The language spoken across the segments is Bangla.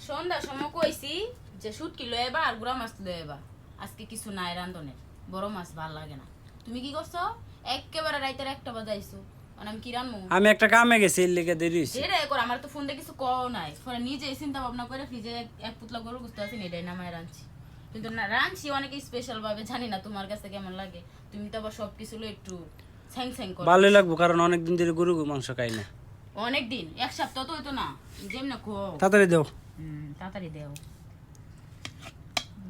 সন্ধ্যার সময় কইছি যে শুটকি লয়ে এবা আর গুড়া মাছ লয়ে এবা। আজকে কিছু নাই রান্ধনের, বড় মাছ ভাল লাগে না। তুমি কি করছো? একেবারে রাইতের 1টা বাজাইছো। মানে আমি কি রান্নু? আমি একটা কামে গেছি, এর লেগে দেরি হইছে। যেটা কর, আমার তো ফোন দিয়ে কিছু কও নাই। পরে নিজেই চিন্তা ভাবনা করে ফ্রিজে এক পুতলা গরু গুস্ত আছে, এটাই নামায় রাঁধছি। কিন্তু না রাঁধছি অনেক স্পেশাল ভাবে, জানি না তোমার কাছে কেমন লাগে। তুমি তো আবার সবকিছু একটু ছ্যাং ছ্যাং করো। ভালোই লাগবো, কারণ অনেকদিন ধরে গরু মাংস খাই না। অনেক দিন, 1 সপ্তাহ তো হইতো না। যেমন কো তাড়াতাড়ি দাও। তাড়াতাড়ি দেও।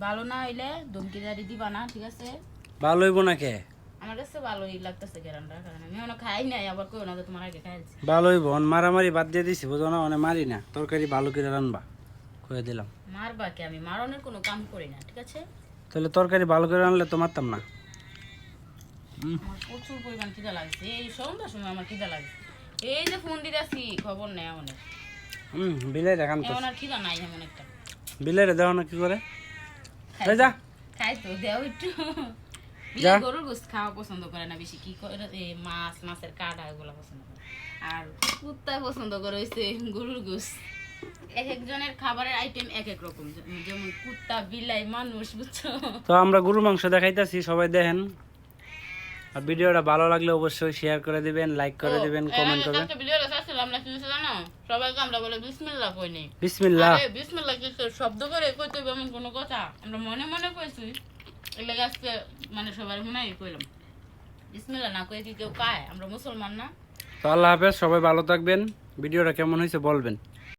ভালো না হইলে ধমকিদারি দিবা না, ঠিক আছে? ভালো হইব না কে? আমার কাছে ভালোই লাগতেছে গ্যারান্ডার, কারণ আমি এখনো খাই নাই। আবার কই না যে তোমার আগে খাইছি। ভালো হইব। মারামারি বাদ দিয়ে দিছি, বুঝো না? মানে মারি না, তরকারি ভালো করে রান্না কয়ে দিলাম। মারবা কে? আমি মারনের কোনো কাম করি না, ঠিক আছে? তাহলে তরকারি ভালো করে রান্নলে তো মারতাম না। আমার প্রচুর পরিমাণ খিদা লাগছে, এই সন্ধ্যার সময় আমার খিদা লাগছে। এই যে ফোন দিতেছি, খবর নেই অনেক। বিলাই দেখান তো। এমন আর খিদা নাই এমন একটা। বিলাই রে দেওয়া না কি করে? এই যা খাই তো দেও একটু। যা। গরুর গোস্ত খাওয়া পছন্দ করে না বেশি, কি করে এই মাছ মাছের কাঁটা এগুলো পছন্দ করে। আর কুত্তা পছন্দ করে হইছে গরুর গোস্ত। এক একজনের খাবারের আইটেম এক এক রকম, যেমন কুত্তা বিলাই মানুষ, বুঝছো? তো আমরা গরু মাংস দেখাইতেছি, সবাই দেখেন। আর ভিডিওটা ভালো লাগলে অবশ্যই শেয়ার করে দিবেন, লাইক করে দিবেন, কমেন্ট করবেন। ভিডিওটা চাচ্ছিলাম না, কিছু জানো, সবাইকে আমরা বলে বিসমিল্লাহ কই নেই। বিসমিল্লাহ। আরে বিসমিল্লাহ কি শব্দ করে কইতে হবে এমন কোনো কথা? আমরা মনে মনে কইছি, এর লাগে আজকে মানে সবার মনেই কইলাম বিসমিল্লাহ না কই কি কেউ খায়? আমরা মুসলমান না। তো আল্লাহ হাফেজ, সবাই ভালো থাকবেন। ভিডিওটা কেমন হয়েছে বলবেন।